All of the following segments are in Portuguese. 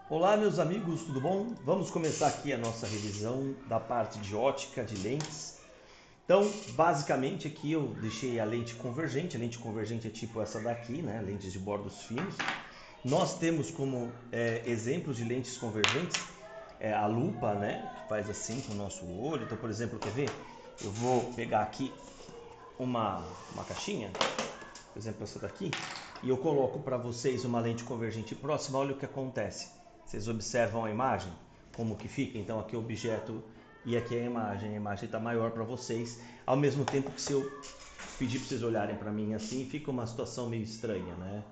Olá, meus amigos, tudo bom? Vamos começar aqui a nossa revisão da parte de ótica de lentes. Então, basicamente aqui eu deixei a lente convergente. A lente convergente é tipo essa daqui, né? Lentes de bordos finos. Nós temos como exemplos de lentes convergentes a lupa, né? Que faz assim com o nosso olho. Então, por exemplo, quer ver? Eu vou pegar aqui uma caixinha, por exemplo essa daqui, e eu coloco para vocês uma lente convergente próxima. Olha o que acontece. Vocês observam a imagem, como que fica. Então aqui é o objeto e aqui é a imagem está maior para vocês, ao mesmo tempo que se eu pedir para vocês olharem para mim assim, fica uma situação meio estranha, né?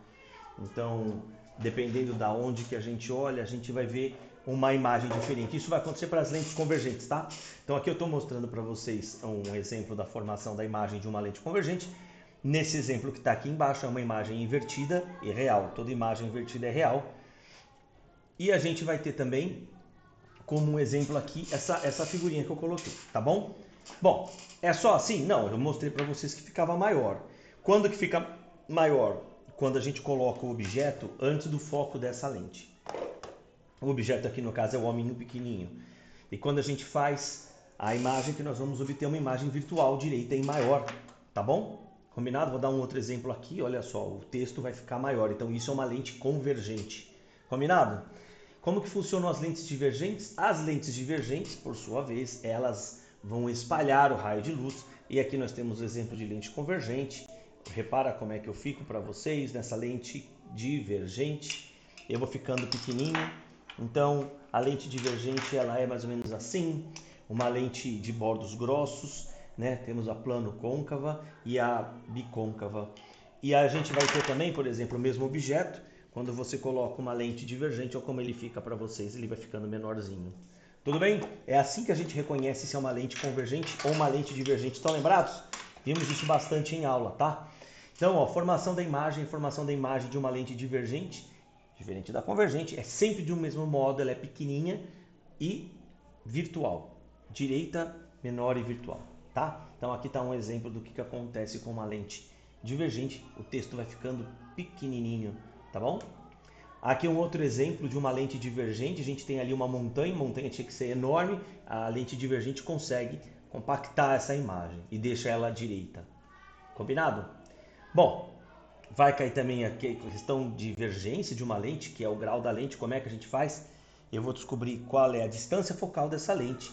Então, dependendo da onde que a gente olha, a gente vai ver uma imagem diferente. Isso vai acontecer para as lentes convergentes, tá? Então aqui eu estou mostrando para vocês um exemplo da formação da imagem de uma lente convergente. Nesse exemplo que está aqui embaixo é uma imagem invertida e real. Toda imagem invertida é real. E a gente vai ter também, como um exemplo aqui, essa figurinha que eu coloquei, tá bom? Bom, é só assim? Não, eu mostrei para vocês que ficava maior. Quando que fica maior? Quando a gente coloca o objeto antes do foco dessa lente. O objeto aqui no caso é o hominho pequenininho. E quando a gente faz a imagem, que nós vamos obter uma imagem virtual direita e maior, tá bom? Combinado? Vou dar um outro exemplo aqui, olha só, o texto vai ficar maior, então isso é uma lente convergente. Combinado? Como que funcionam as lentes divergentes? As lentes divergentes, por sua vez, elas vão espalhar o raio de luz, e aqui nós temos o exemplo de lente convergente. Repara como é que eu fico para vocês nessa lente divergente. Eu vou ficando pequenininho, então a lente divergente ela é mais ou menos assim, uma lente de bordos grossos, né? Temos a plano côncava e a bicôncava. E a gente vai ter também, por exemplo, o mesmo objeto, quando você coloca uma lente divergente, olha como ele fica para vocês, ele vai ficando menorzinho. Tudo bem? É assim que a gente reconhece se é uma lente convergente ou uma lente divergente. Estão lembrados? Vimos isso bastante em aula, tá? Então, ó, formação da imagem de uma lente divergente, diferente da convergente, é sempre de um mesmo modo, ela é pequenininha e virtual. Direita, menor e virtual, tá? Então aqui está um exemplo do que acontece com uma lente divergente, o texto vai ficando pequenininho, tá bom? Aqui um outro exemplo de uma lente divergente, a gente tem ali uma montanha tinha que ser enorme, a lente divergente consegue compactar essa imagem e deixa ela à direita. Combinado? Bom, vai cair também aqui a questão de divergência de uma lente, que é o grau da lente, como é que a gente faz? Eu vou descobrir qual é a distância focal dessa lente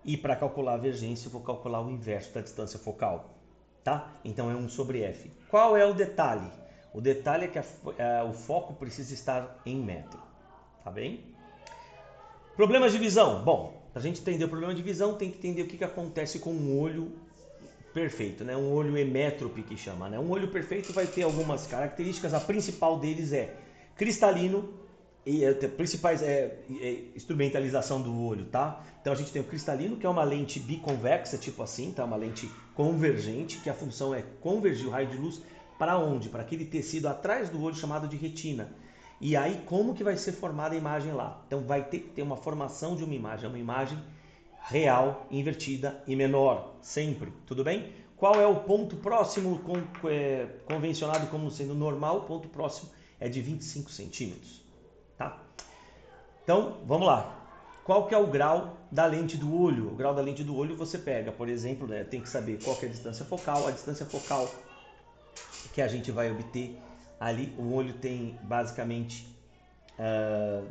e para calcular a divergência eu vou calcular o inverso da distância focal, tá? Então é 1 sobre f. Qual é o detalhe? O detalhe é que o foco precisa estar em metro, tá bem? Problemas de visão. Bom, para a gente entender o problema de visão, tem que entender o que acontece com um olho perfeito, né? Um olho hemétrope que chama, né? Um olho perfeito vai ter algumas características, a principal deles é cristalino, e principais instrumentalização do olho, tá? Então a gente tem o cristalino, que é uma lente biconvexa, tipo assim, tá? Uma lente convergente, que a função é convergir o raio de luz para onde? Para aquele tecido atrás do olho chamado de retina. E aí como que vai ser formada a imagem lá? Então vai ter que ter uma formação de uma imagem real, invertida e menor, sempre, tudo bem? Qual é o ponto próximo convencionado como sendo normal? O ponto próximo é de 25 centímetros. Tá? Então, vamos lá. Qual que é o grau da lente do olho? O grau da lente do olho você pega, por exemplo, né, tem que saber qual que é a distância focal. A distância focal que a gente vai obter ali, o olho tem basicamente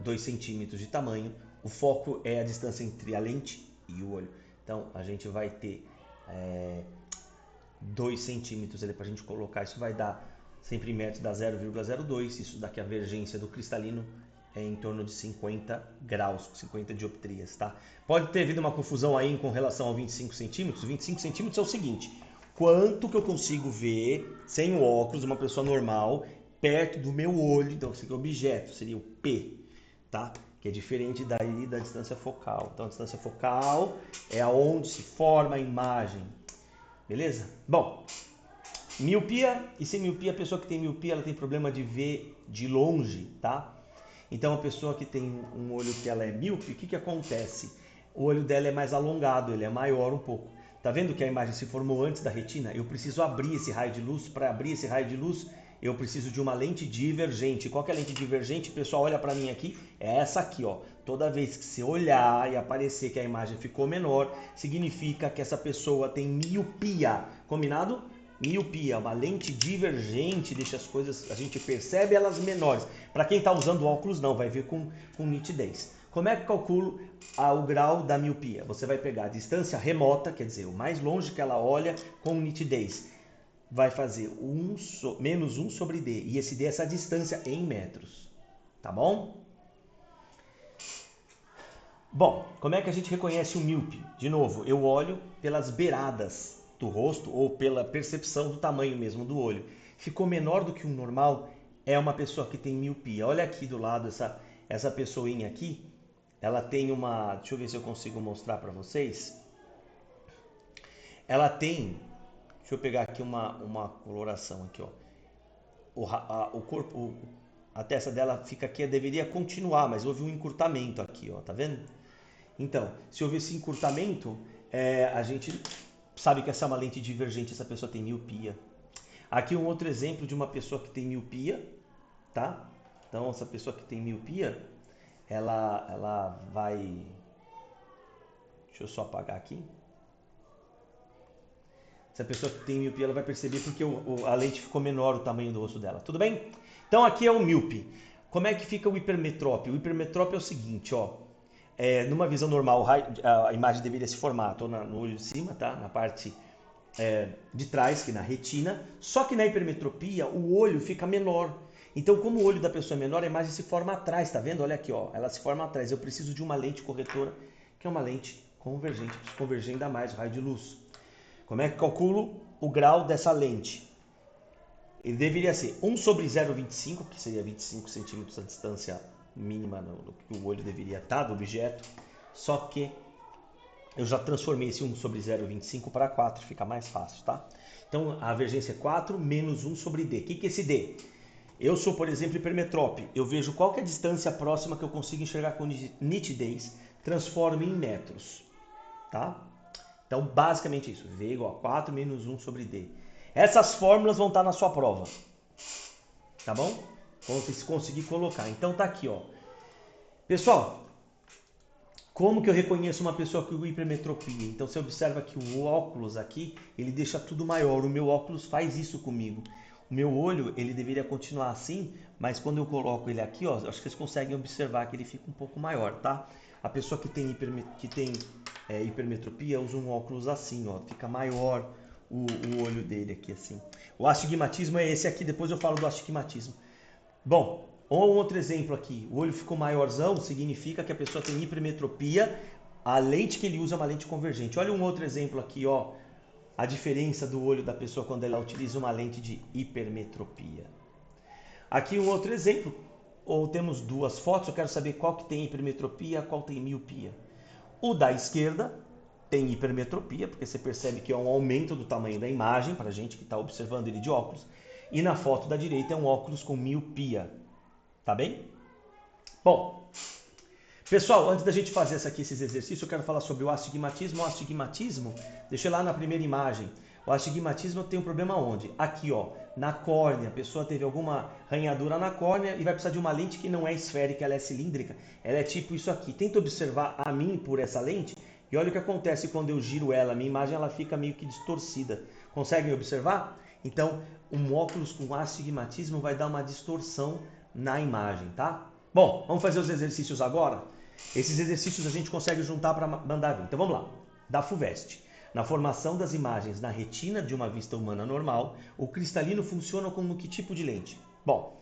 2 centímetros de tamanho. O foco é a distância entre a lente e o olho. Então, a gente vai ter 2 centímetros ali para a gente colocar. Isso vai dar, sempre em metros, dá 0,02. Isso daqui a divergência do cristalino é em torno de 50 graus, 50 dioptrias, tá? Pode ter havido uma confusão aí com relação ao 25 centímetros. 25 centímetros é o seguinte, quanto que eu consigo ver sem o óculos, uma pessoa normal, perto do meu olho, então esse aqui é o objeto, seria o P, tá? Que é diferente daí da distância focal. Então a distância focal é aonde se forma a imagem, beleza? Bom, miopia, e sem miopia, a pessoa que tem miopia, ela tem problema de ver de longe, tá? Então a pessoa que tem um olho que ela é míope, o que acontece? O olho dela é mais alongado, ele é maior um pouco. Tá vendo que a imagem se formou antes da retina? Eu preciso abrir esse raio de luz. Para abrir esse raio de luz, eu preciso de uma lente divergente. Qual que é a lente divergente? Pessoal, olha para mim aqui, é essa aqui, ó. Toda vez que você olhar e aparecer que a imagem ficou menor, significa que essa pessoa tem miopia. Combinado? Miopia, uma lente divergente, deixa as coisas, a gente percebe elas menores. Para quem está usando óculos, não, vai ver com nitidez. Como é que eu calculo o grau da miopia? Você vai pegar a distância remota, quer dizer, o mais longe que ela olha com nitidez. Vai fazer menos 1 sobre D. E esse D é essa distância em metros. Tá bom? Bom, como é que a gente reconhece o míope? De novo, eu olho pelas beiradas do rosto ou pela percepção do tamanho mesmo do olho. Ficou menor do que um normal, é uma pessoa que tem miopia. Olha aqui do lado essa pessoinha aqui. Ela tem uma... Deixa eu ver se eu consigo mostrar para vocês. Ela tem... Deixa eu pegar aqui uma coloração aqui, ó. O corpo, a testa dela fica aqui, deveria continuar, mas houve um encurtamento aqui, ó, tá vendo? Então, se houve esse encurtamento, a gente sabe que essa é uma lente divergente, essa pessoa tem miopia. Aqui um outro exemplo de uma pessoa que tem miopia, tá? Então, essa pessoa que tem miopia, ela vai... Deixa eu só apagar aqui. Essa pessoa que tem miopia, ela vai perceber porque a lente ficou menor, o tamanho do rosto dela. Tudo bem? Então aqui é o míope. Como é que fica o hipermetrópio? O hipermetrópio é o seguinte, ó. Numa visão normal, a imagem deveria se formar no olho de cima, tá? Na parte de trás, que na retina. Só que na hipermetropia, o olho fica menor. Então, como o olho da pessoa é menor, a imagem se forma atrás, tá vendo? Olha aqui, ó. Ela se forma atrás. Eu preciso de uma lente corretora, que é uma lente convergente. Preciso converger ainda mais o raio de luz. Como é que calculo o grau dessa lente? Ele deveria ser 1 sobre 0,25, que seria 25 centímetros a distância mínima no que o olho deveria estar do objeto. Só que eu já transformei esse 1 sobre 0,25 para 4, fica mais fácil, tá? Então a divergência é 4 menos 1 sobre D. O que é esse D? Eu sou, por exemplo, hipermetrópe. Eu vejo qual que é a distância próxima que eu consigo enxergar com nitidez, transformo em metros, tá? Então, basicamente isso. V igual a 4 menos 1 sobre D. Essas fórmulas vão estar na sua prova. Tá bom? Se conseguir colocar. Então, tá aqui, ó. Pessoal, como que eu reconheço uma pessoa com hipermetropia? Então, você observa que o óculos aqui, ele deixa tudo maior. O meu óculos faz isso comigo. O meu olho, ele deveria continuar assim, mas quando eu coloco ele aqui, ó, acho que vocês conseguem observar que ele fica um pouco maior, tá? A pessoa que tem hipermetropia usa um óculos assim, ó, fica maior o olho dele aqui assim. O astigmatismo é esse aqui, depois eu falo do astigmatismo. Bom, um outro exemplo aqui, o olho ficou maiorzão, significa que a pessoa tem hipermetropia, a lente que ele usa é uma lente convergente. Olha um outro exemplo aqui, ó, a diferença do olho da pessoa quando ela utiliza uma lente de hipermetropia. Aqui um outro exemplo, ou temos duas fotos, eu quero saber qual que tem hipermetropia, qual tem miopia. O da esquerda tem hipermetropia, porque você percebe que é um aumento do tamanho da imagem, para a gente que está observando ele de óculos. E na foto da direita é um óculos com miopia. Tá bem? Bom, pessoal, antes da gente fazer esses exercícios, eu quero falar sobre o astigmatismo. O astigmatismo, deixa eu lá na primeira imagem. O astigmatismo tem um problema onde? Aqui, ó, na córnea. A pessoa teve alguma ranhadura na córnea e vai precisar de uma lente que não é esférica, ela é cilíndrica. Ela é tipo isso aqui. Tenta observar a mim por essa lente e olha o que acontece quando eu giro ela. A minha imagem ela fica meio que distorcida. Conseguem observar? Então, um óculos com astigmatismo vai dar uma distorção na imagem, tá? Bom, vamos fazer os exercícios agora? Esses exercícios a gente consegue juntar para mandar ver. Então vamos lá. Da FUVEST. Na formação das imagens na retina de uma vista humana normal, o cristalino funciona como que tipo de lente? Bom,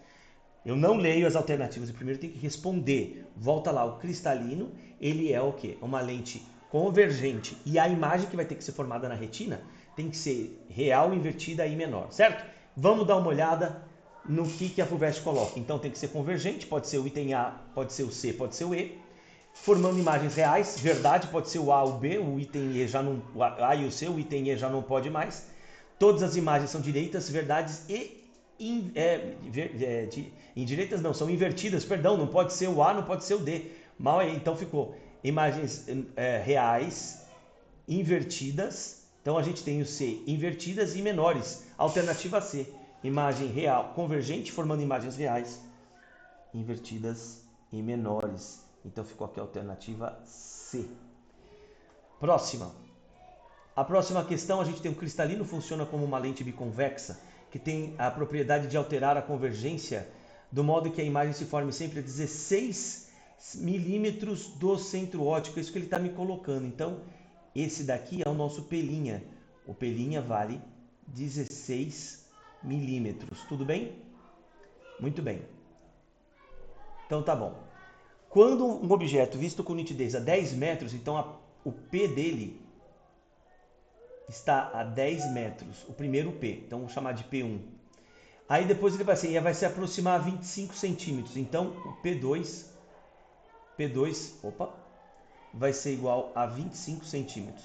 eu não leio as alternativas, eu primeiro tenho que responder. Volta lá, o cristalino, ele é o quê? Uma lente convergente. E a imagem que vai ter que ser formada na retina tem que ser real, invertida e menor, certo? Vamos dar uma olhada no que a FUVEST coloca. Então tem que ser convergente, pode ser o item A, pode ser o C, pode ser o E. Formando imagens reais, verdade, pode ser o A ou o B, o item E já não, o A e o C, o item E já não pode mais. Todas as imagens são direitas, verdades e indireitas não, são invertidas, perdão, não pode ser o A, não pode ser o D. Mal aí, então ficou imagens reais, invertidas, então a gente tem o C, invertidas e menores, alternativa C. imagem real convergente, formando imagens reais invertidas e menores. Então ficou aqui a alternativa C. Próxima. A próxima questão, a gente tem o cristalino funciona como uma lente biconvexa, que tem a propriedade de alterar a convergência, do modo que a imagem se forme sempre a 16 milímetros do centro óptico. É isso que ele está me colocando. Então, esse daqui é o nosso pelinha. O pelinha vale 16 milímetros. Tudo bem? Muito bem. Então tá bom. Quando um objeto visto com nitidez a 10 metros, então o P dele está a 10 metros. O primeiro P. Então vamos chamar de P1. Aí depois ele vai se aproximar a 25 centímetros. Então o P2 vai ser igual a 25 centímetros.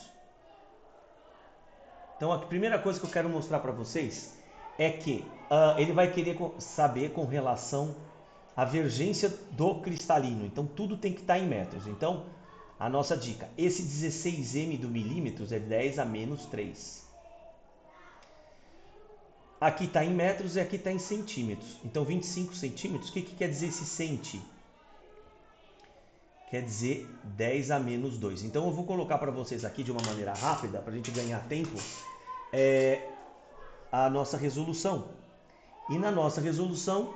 Então a primeira coisa que eu quero mostrar para vocês é que ele vai querer saber com relação à vergência do cristalino. Então tudo tem que estar em metros. Então a nossa dica, esse 16m do milímetros é 10 a menos 3. Aqui está em metros e aqui está em centímetros. Então 25 centímetros, o que quer dizer esse centi? Quer dizer 10 a menos 2. Então eu vou colocar para vocês aqui de uma maneira rápida, para a gente ganhar tempo, a nossa resolução. E na nossa resolução,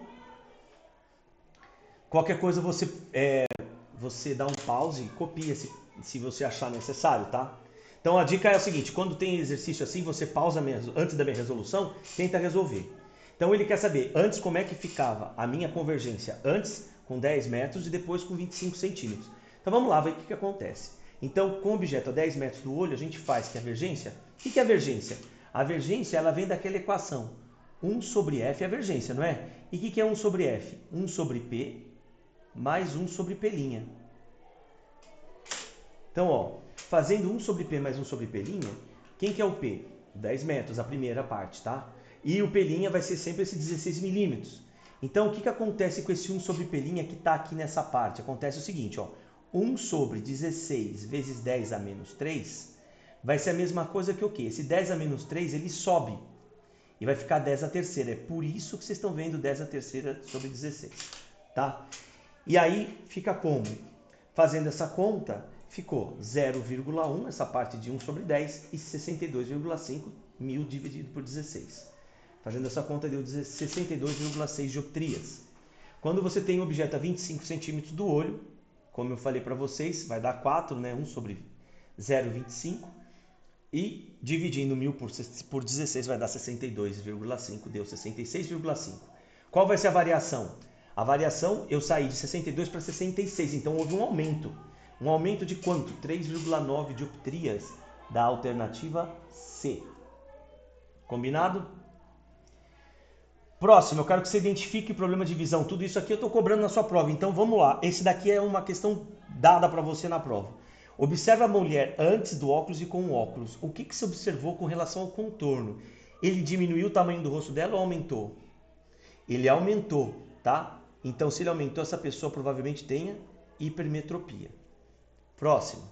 qualquer coisa você dá um pause e copia se você achar necessário, tá? Então a dica é a seguinte, quando tem exercício assim, você pausa antes da minha resolução, tenta resolver. Então ele quer saber antes como é que ficava a minha convergência, antes com 10 metros e depois com 25 centímetros. Então vamos lá ver o que acontece. Então com o objeto a 10 metros do olho, a gente faz que a vergência... O que é a vergência? A vergência ela vem daquela equação. 1 sobre F é a vergência, não é? E o que é 1 sobre F? 1 sobre P mais 1 sobre P'. Então, ó, fazendo 1 sobre P mais 1 sobre P', quem que é o P? 10 metros, a primeira parte, tá? E o P' vai ser sempre esse 16 milímetros. Então, o que acontece com esse 1 sobre P' que está aqui nessa parte? Acontece o seguinte, ó, 1 sobre 16 vezes 10 a menos 3 vai ser a mesma coisa que o quê? Esse 10 a menos 3, ele sobe. E vai ficar 10 a terceira. É por isso que vocês estão vendo 10 a terceira sobre 16, tá? E aí, fica como? Fazendo essa conta, ficou 0,1, essa parte de 1 sobre 10, e 62,5 mil dividido por 16. Fazendo essa conta, deu 62,6 dioptrias. Quando você tem um objeto a 25 centímetros do olho, como eu falei para vocês, vai dar 4, né? 1 sobre 0,25. E dividindo 1000 por 16 vai dar 62,5, deu 66,5. Qual vai ser a variação? A variação, eu saí de 62 para 66, então houve um aumento. Um aumento de quanto? 3,9 dioptrias da alternativa C. Combinado? Próximo, eu quero que você identifique o problema de visão. Tudo isso aqui eu estou cobrando na sua prova, então vamos lá. Esse daqui é uma questão dada para você na prova. Observe a mulher antes do óculos e com o óculos. O que você observou com relação ao contorno? Ele diminuiu o tamanho do rosto dela ou aumentou? Ele aumentou, tá? Então, se ele aumentou, essa pessoa provavelmente tenha hipermetropia. Próximo.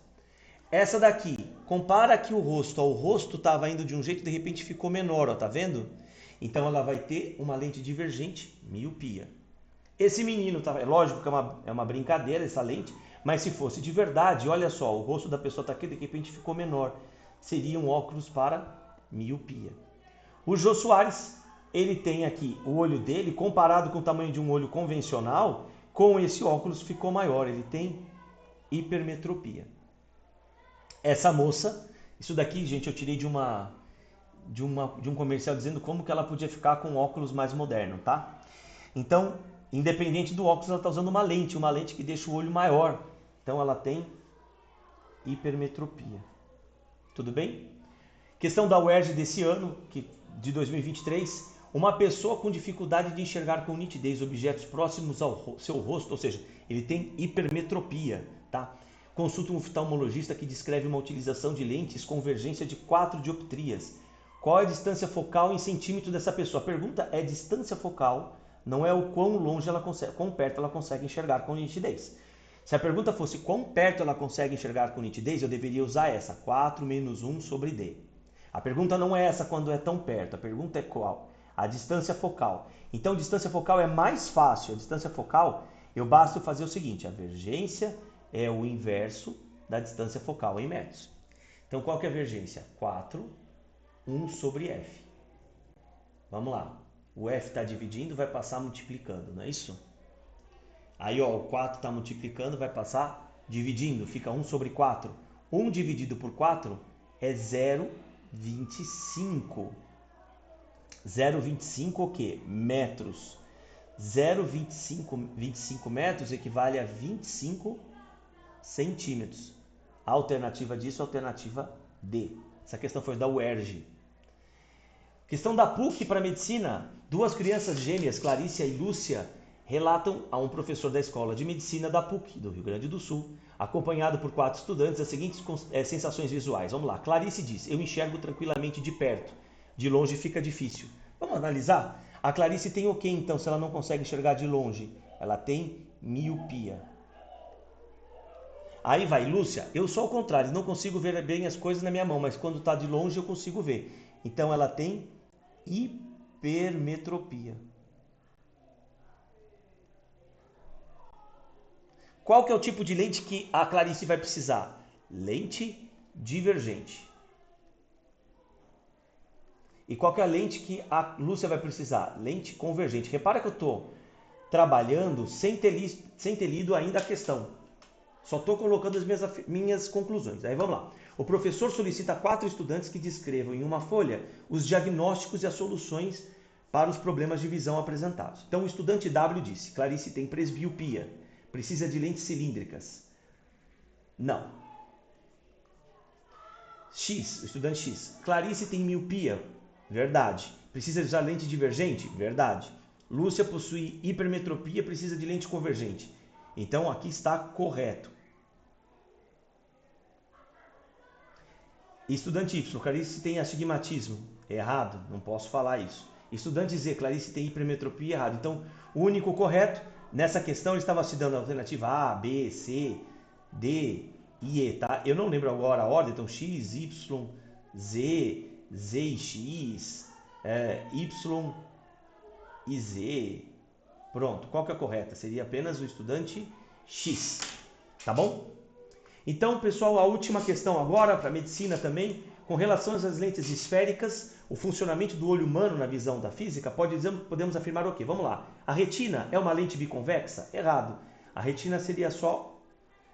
Essa daqui, compara aqui o rosto. Ó, o rosto estava indo de um jeito e de repente ficou menor, ó, tá vendo? Então, ela vai ter uma lente divergente, miopia. Esse menino, tá, é lógico que é uma brincadeira essa lente, mas se fosse de verdade, olha só, o rosto da pessoa está aqui, de repente ficou menor. Seria um óculos para miopia. O Jô Soares, ele tem aqui o olho dele, comparado com o tamanho de um olho convencional, com esse óculos ficou maior, ele tem hipermetropia. Essa moça, isso daqui, gente, eu tirei de um comercial dizendo como que ela podia ficar com um óculos mais moderno, tá? Então, independente do óculos, ela está usando uma lente que deixa o olho maior. Então, ela tem hipermetropia. Tudo bem? Questão da UERJ desse ano, de 2023. Uma pessoa com dificuldade de enxergar com nitidez objetos próximos ao seu rosto, ou seja, ele tem hipermetropia, tá? Consulta um oftalmologista que descreve uma utilização de lentes convergência de 4 dioptrias. Qual é a distância focal em centímetros dessa pessoa? A pergunta é distância focal, não é o quão longe ela consegue, quão perto ela consegue enxergar com nitidez. Se a pergunta fosse quão perto ela consegue enxergar com nitidez, eu deveria usar essa, 4 menos 1 sobre D. A pergunta não é essa quando é tão perto, a pergunta é qual? A distância focal. Então, distância focal é mais fácil. A distância focal, eu basta fazer o seguinte, a vergência é o inverso da distância focal em metros. Então, qual que é a vergência? 4, 1 sobre F. Vamos lá. O F está dividindo, vai passar multiplicando, não é isso? Aí, ó, o 4 está multiplicando, vai passar dividindo, fica 1 sobre 4. 1 dividido por 4 é 0,25. 0,25 o quê? Metros. 0,25 metros equivale a 25 centímetros. A alternativa disso é a alternativa D. Essa questão foi da UERJ. Questão da PUC para medicina. 2 crianças gêmeas, Clarícia e Lúcia, relatam a um professor da escola de medicina da PUC, do Rio Grande do Sul, acompanhado por 4 estudantes, as seguintes sensações visuais. Vamos lá. Clarice diz, eu enxergo tranquilamente de perto. De longe fica difícil. Vamos analisar? A Clarice tem o que então, se ela não consegue enxergar de longe? Ela tem miopia. Aí vai, Lúcia, eu sou ao contrário, não consigo ver bem as coisas na minha mão, mas quando está de longe eu consigo ver. Então ela tem hipermetropia. Qual que é o tipo de lente que a Clarice vai precisar? Lente divergente. E qual que é a lente que a Lúcia vai precisar? Lente convergente. Repara que eu estou trabalhando sem ter lido ainda a questão. Só estou colocando as minhas conclusões. Aí vamos lá. O professor solicita 4 estudantes que descrevam em uma folha os diagnósticos e as soluções para os problemas de visão apresentados. Então o estudante W disse, Clarice tem presbiopia, precisa de lentes cilíndricas. Não. X, o estudante X, Clarice tem miopia. Verdade. Precisa de lente divergente? Verdade. Lúcia possui hipermetropia, precisa de lente convergente. Então aqui está correto. Estudante Y, Clarice tem astigmatismo. Errado, não posso falar isso. Estudante Z, Clarice tem hipermetropia. Errado. Então o único correto, nessa questão ele estava se dando a alternativa A, B, C, D e E, tá? Eu não lembro agora a ordem, então X, Y, Z, Z e X, Y e Z. Pronto, qual que é a correta? Seria apenas o estudante X, tá bom? Então, pessoal, a última questão agora, para medicina também, com relação às lentes esféricas, o funcionamento do olho humano na visão da física, podemos afirmar o quê? Vamos lá. A retina é uma lente biconvexa? Errado. A retina seria só...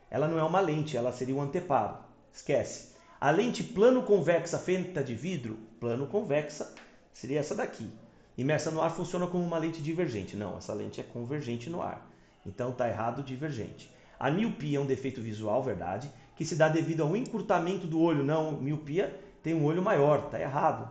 Ela não é uma lente, ela seria um anteparo. Esquece. A lente plano-convexa feita de vidro, plano-convexa, seria essa daqui. Imersa no ar funciona como uma lente divergente. Não, essa lente é convergente no ar. Então está errado, divergente. A miopia é um defeito visual, verdade, que se dá devido ao encurtamento do olho. Não, miopia tem um olho maior, está errado.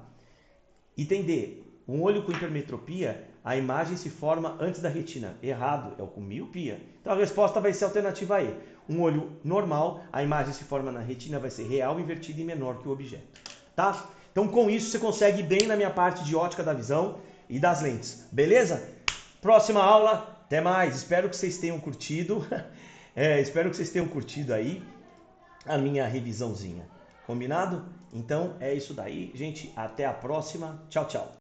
Item D, um olho com hipermetropia, a imagem se forma antes da retina. Errado, é o com miopia. Então a resposta vai ser a alternativa E. Um olho normal, a imagem se forma na retina, vai ser real, invertida e menor que o objeto. Tá? Então com isso você consegue ir bem na minha parte de ótica da visão e das lentes. Beleza? Próxima aula, até mais. Espero que vocês tenham curtido. Espero que vocês tenham curtido aí a minha revisãozinha. Combinado? Então é isso daí, gente. Até a próxima. Tchau, tchau.